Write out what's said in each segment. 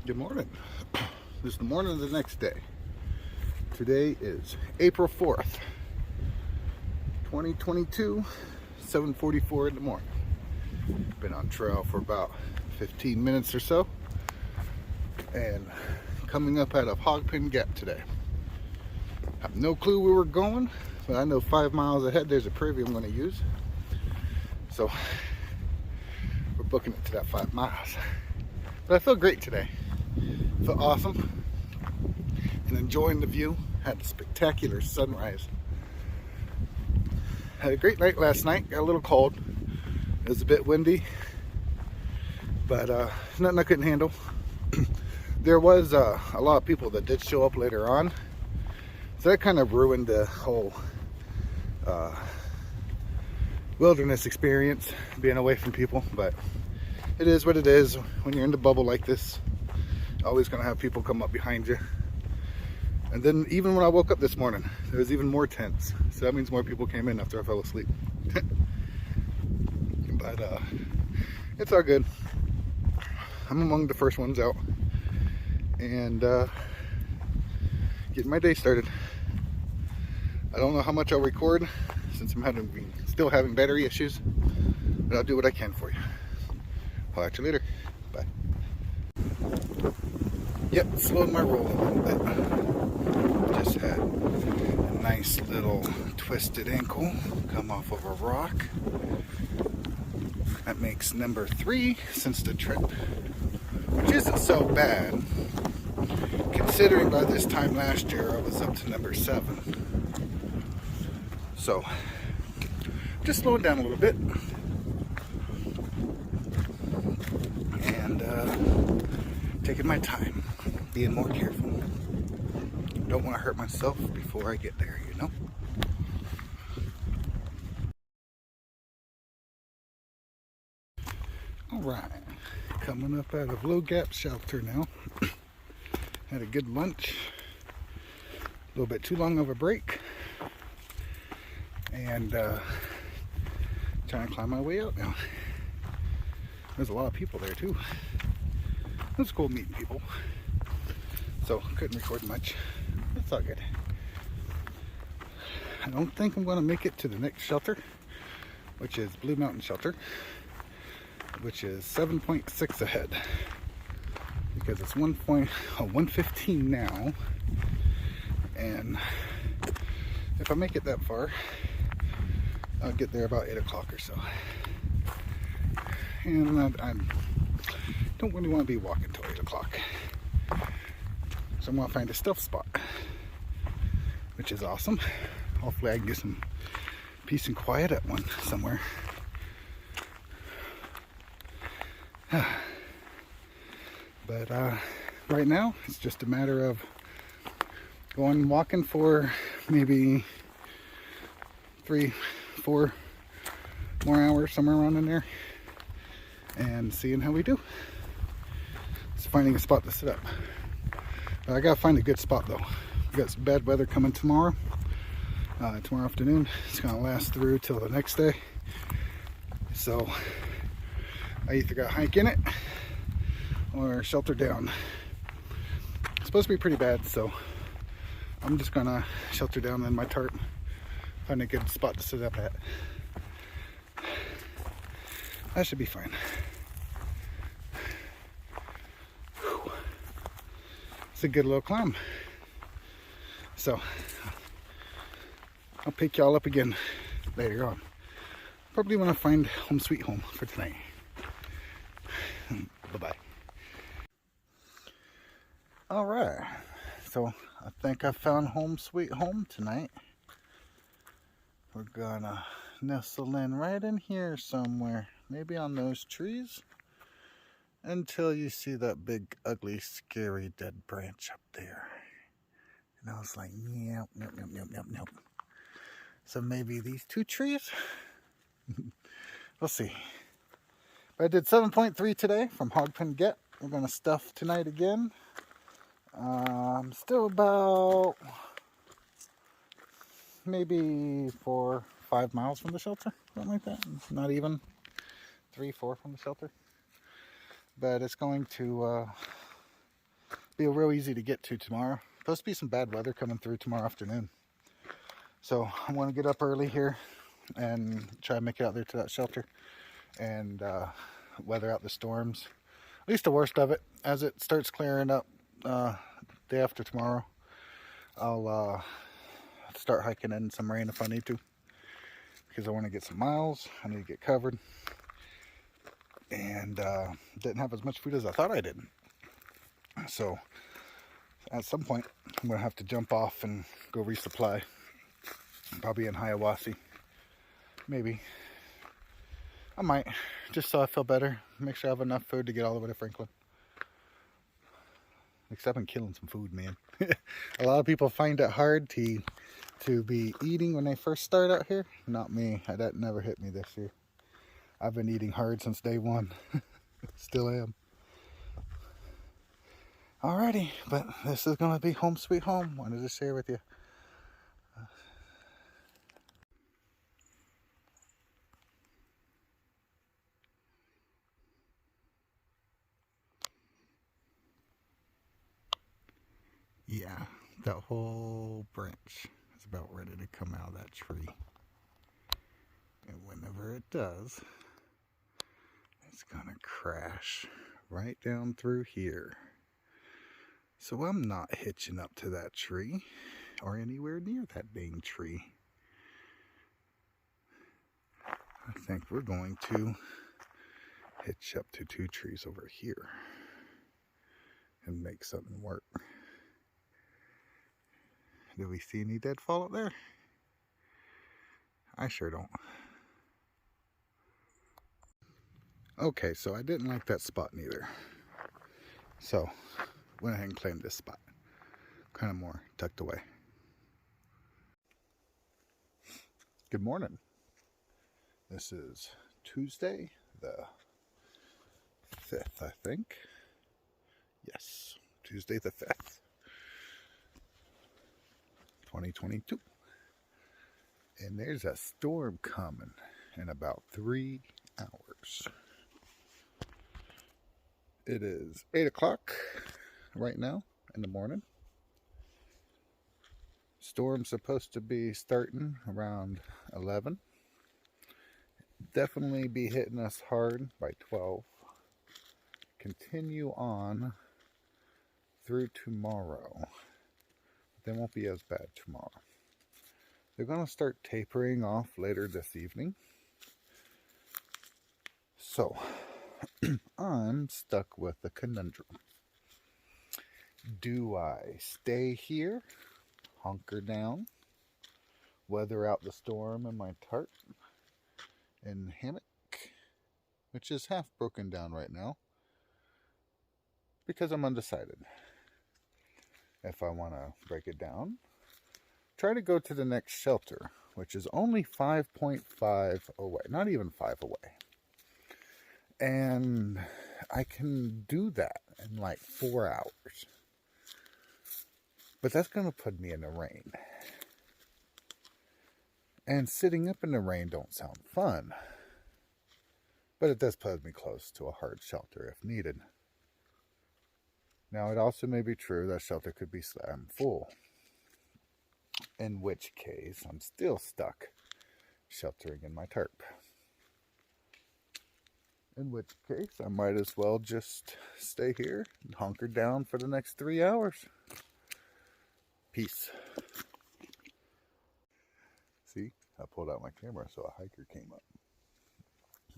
Good morning. This is the morning of the next day. Today is April 4th, 2022, 7:44 in the morning. Been on trail for about 15 minutes or so, and coming up out of Hogpen Gap today. I have no clue where we're going, but I know 5 miles ahead there's a privy I'm going to use. So we're booking it to that 5 miles. But I feel great today. I feel awesome and enjoying the view. Had a spectacular sunrise. Had a great night last night. Got a little cold. It was a bit windy, but nothing I couldn't handle. There was a lot of people that did show up later on, so that kind of ruined the whole wilderness experience, being away from people. But it is what it is. When you're in the bubble like this, always gonna have people come up behind you. And then even when I woke up this morning, there was even more tents. So that means more people came in after I fell asleep. But it's all good. I'm among the first ones out and getting my day started. I don't know how much I'll record since I'm still having battery issues, but I'll do what I can for you. I'll catch you later. Bye. Yep, slowed my roll a little bit. Just had a nice little twisted ankle come off of a rock. That makes number 3 since the trip, which isn't so bad considering by this time last year I was up to number 7. So just slowing down a little bit and taking my time, being more careful. Don't want to hurt myself before I get there, you know? Alright, coming up out of Low Gap Shelter now. Had a good lunch, a little bit too long of a break, and trying to climb my way out now. There's a lot of people there too. It was cool meeting people, so couldn't record much. It's all good. I don't think I'm going to make it to the next shelter, which is Blue Mountain Shelter, which is 7.6 ahead, because it's 1:15 now, and if I make it that far, I'll get there about 8 o'clock or so. And I don't really want to be walking till 8 o'clock. So I'm going to find a stealth spot, which is awesome. Hopefully I can get some peace and quiet at one somewhere. But right now, it's just a matter of going walking for maybe 3-4 more hours, somewhere around in there, and seeing how we do. It's finding a spot to sit up. But I gotta find a good spot though. We got some bad weather coming tomorrow. Tomorrow afternoon. It's gonna last through till the next day. So I either gotta hike in it or shelter down. It's supposed to be pretty bad, so I'm just gonna shelter down in my tarp, find a good spot to sit up at. That should be fine. Whew. It's a good little climb. So I'll pick y'all up again later on. Probably when I find home sweet home for tonight. Bye-bye. Alright, so I think I found home sweet home tonight. We're gonna nestle in right in here somewhere, maybe on those trees, until you see that big, ugly, scary dead branch up there. And I was like, nope, nope, nope, nope, nope, nope. So maybe these 2 trees? We'll see. But I did 7.3 today from Hogpen Gap. We're gonna stuff tonight again. Still about maybe 4-5 miles from the shelter, something like that. Not even 3-4 from the shelter. But it's going to be real easy to get to tomorrow. Supposed to be some bad weather coming through tomorrow afternoon. So I'm going to get up early here and try to make it out there to that shelter and weather out the storms. At least the worst of it. As it starts clearing up day after tomorrow, I'll start hiking in some rain if I need to, because I want to get some miles. I need to get covered, and didn't have as much food as I thought I did. So at some point I'm going to have to jump off and go resupply, probably in Hiawassee. Maybe I might, just so I feel better, make sure I have enough food to get all the way to Franklin. Except I'm killing some food, man. A lot of people find it hard to be eating when they first start out here. Not me. That never hit me this year. I've been eating hard since day one. Still am. Alrighty, but this is going to be home sweet home. Wanted to share with you. Yeah, that whole branch is about ready to come out of that tree. And whenever it does, it's gonna crash right down through here. So I'm not hitching up to that tree or anywhere near that dang tree. I think we're going to hitch up to 2 trees over here and make something work. Do we see any deadfall up there? I sure don't. Okay, so I didn't like that spot neither. So, went ahead and claimed this spot. Kind of more tucked away. Good morning. This is Tuesday, the 5th, I think. Yes, Tuesday the 5th. 2022. And there's a storm coming in about 3 hours. It is 8 o'clock right now in the morning. Storm's supposed to be starting around 11. Definitely be hitting us hard by 12. Continue on through tomorrow. They won't be as bad tomorrow. They're going to start tapering off later this evening. So, I'm stuck with a conundrum. Do I stay here, hunker down, weather out the storm in my tarp and hammock, which is half broken down right now, because I'm undecided if I want to break it down, try to go to the next shelter, which is only 5.5 away, not even 5 away. And I can do that in like 4 hours. But that's going to put me in the rain. And sitting up in the rain don't sound fun. But it does put me close to a hard shelter if needed. Now, it also may be true that shelter could be slam full. In which case, I'm still stuck sheltering in my tarp. In which case, I might as well just stay here and hunker down for the next 3 hours. Peace. See, I pulled out my camera so a hiker came up.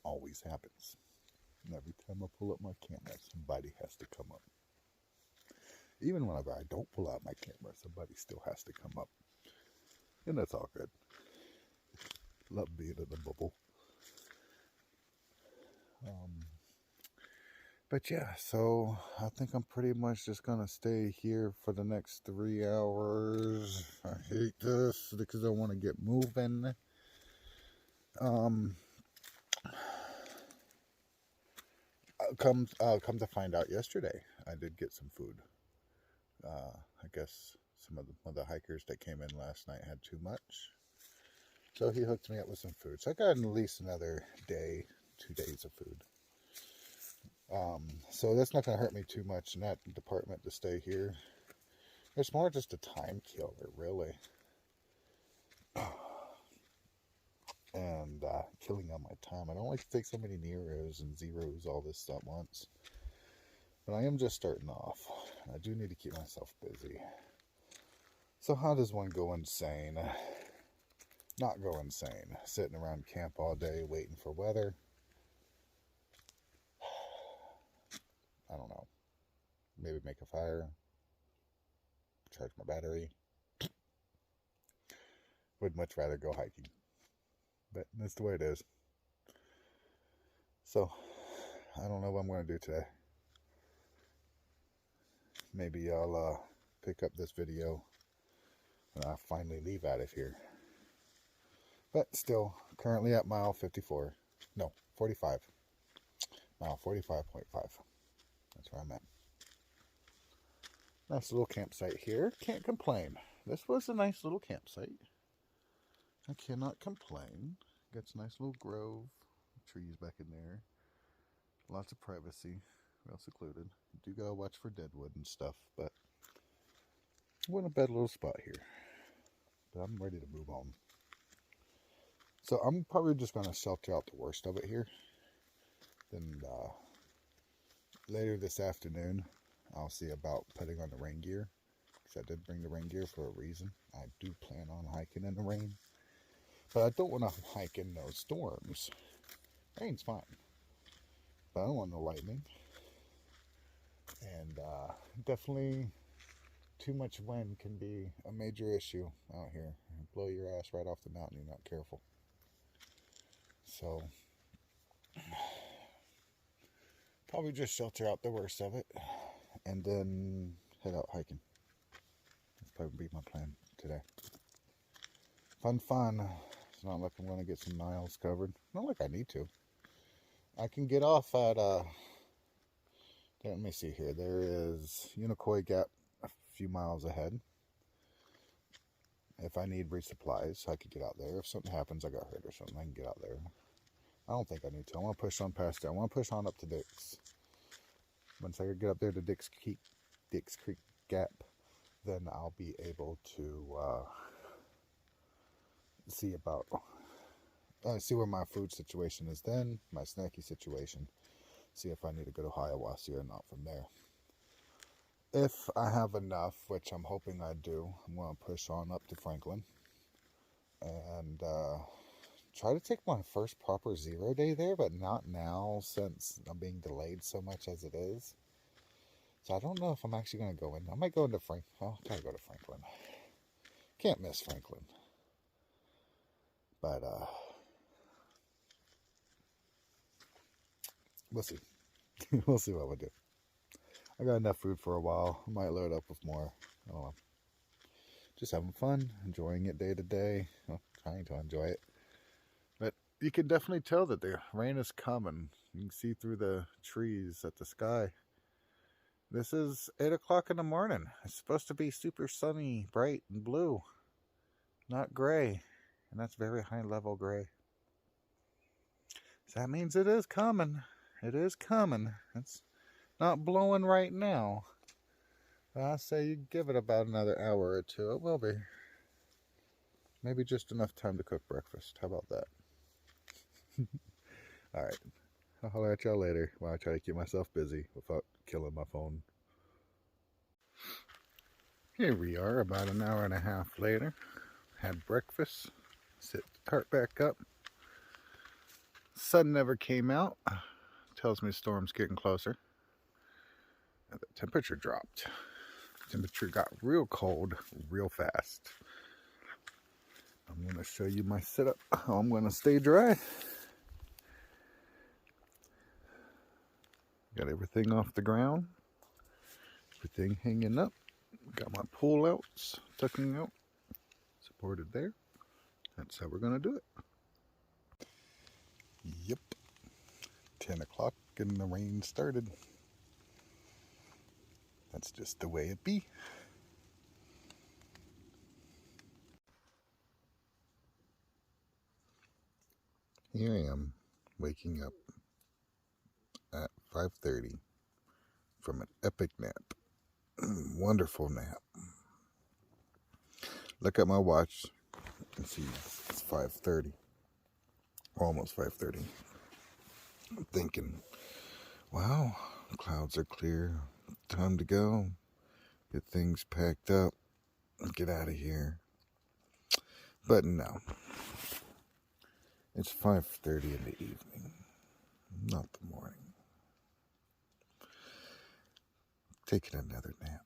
Always happens. And every time I pull up my camera, somebody has to come up. Even whenever I don't pull out my camera, somebody still has to come up. And that's all good. Love being in the bubble. But yeah, so I think I'm pretty much just going to stay here for the next 3 hours. I hate this because I want to get moving. Come to find out yesterday, I did get some food. I guess some of the hikers that came in last night had too much. So he hooked me up with some food. So I got at least another day, 2 days of food. So that's not going to hurt me too much in that department to stay here. It's more just a time killer, really. And killing on my time. I don't like to take so many Neros and zeros all this at once. But I am just starting off. I do need to keep myself busy. So how does one go insane? Not go insane. Sitting around camp all day waiting for weather. I don't know. Maybe make a fire. Charge my battery. Would much rather go hiking. But that's the way it is. So, I don't know what I'm going to do today. Maybe I'll pick up this video when I finally leave out of here. But still, currently at mile 54. No, 45. Mile 45.5. That's where I'm at. Nice little campsite here. Can't complain. This was a nice little campsite. I cannot complain. Got some nice little grove. Trees back in there. Lots of privacy. Well secluded. Do gotta watch for deadwood and stuff, but we're in a bad little spot here. But I'm ready to move on. So I'm probably just gonna shelter out the worst of it here. Then later this afternoon, I'll see about putting on the rain gear. Because I did bring the rain gear for a reason. I do plan on hiking in the rain. But I don't want to hike in those storms. Rain's fine. But I don't want no lightning. And definitely too much wind can be a major issue out here. Blow your ass right off the mountain if you're not careful. So probably just shelter out the worst of it. And then head out hiking. That's probably be my plan today. Fun. It's not like I'm going to get some miles covered. Not like I need to. I can get off at, let me see here. There is Hogpen Gap a few miles ahead. If I need resupplies, I could get out there. If something happens, I got hurt or something, I can get out there. I don't think I need to. I want to push on past it. I want to push on up to Dick's. Once I get up there to Dick's Creek Gap, then I'll be able to see about see where my food situation is then, my snacky situation, see if I need to go to Hiawassee or not from there. If I have enough, which I'm hoping I do, I'm going to push on up to Franklin and try to take my first proper 0 day there, but not now since I'm being delayed so much as it is. So I don't know if I'm actually going to go in. I might go into Franklin. Well, I gotta go to Franklin. Can't miss Franklin. But we'll see. We'll see what we do. I got enough food for a while. I might load up with more. I don't know. Just having fun, enjoying it day to day. Well, trying to enjoy it. But you can definitely tell that the rain is coming. You can see through the trees at the sky. This is 8 o'clock in the morning. It's supposed to be super sunny, bright, and blue. Not gray. And that's very high level gray. So that means it is coming. It is coming. It's not blowing right now. But I say you give it about another hour or two. It will be. Maybe just enough time to cook breakfast. How about that? Alright. I'll holler at y'all later while I try to keep myself busy without killing my phone. Here we are, about an hour and a half later. Had breakfast. Set the cart back up. Sun never came out. Tells me the storm's getting closer. And the temperature dropped. The temperature got real cold real fast. I'm going to show you my setup. How I'm going to stay dry. Got everything off the ground. Everything hanging up. Got my pull outs tucking out. Supported there. That's how we're going to do it. Yep. 10 o'clock and the rain started. That's just the way it be. Here I am, waking up at 5:30 from an epic nap. Wonderful nap. Look at my watch and see it's 5:30. Almost 5:30. I'm thinking, wow, clouds are clear. Time to go. Get things packed up and get out of here. But no. It's 5:30 in the evening, not the morning. Taking another nap.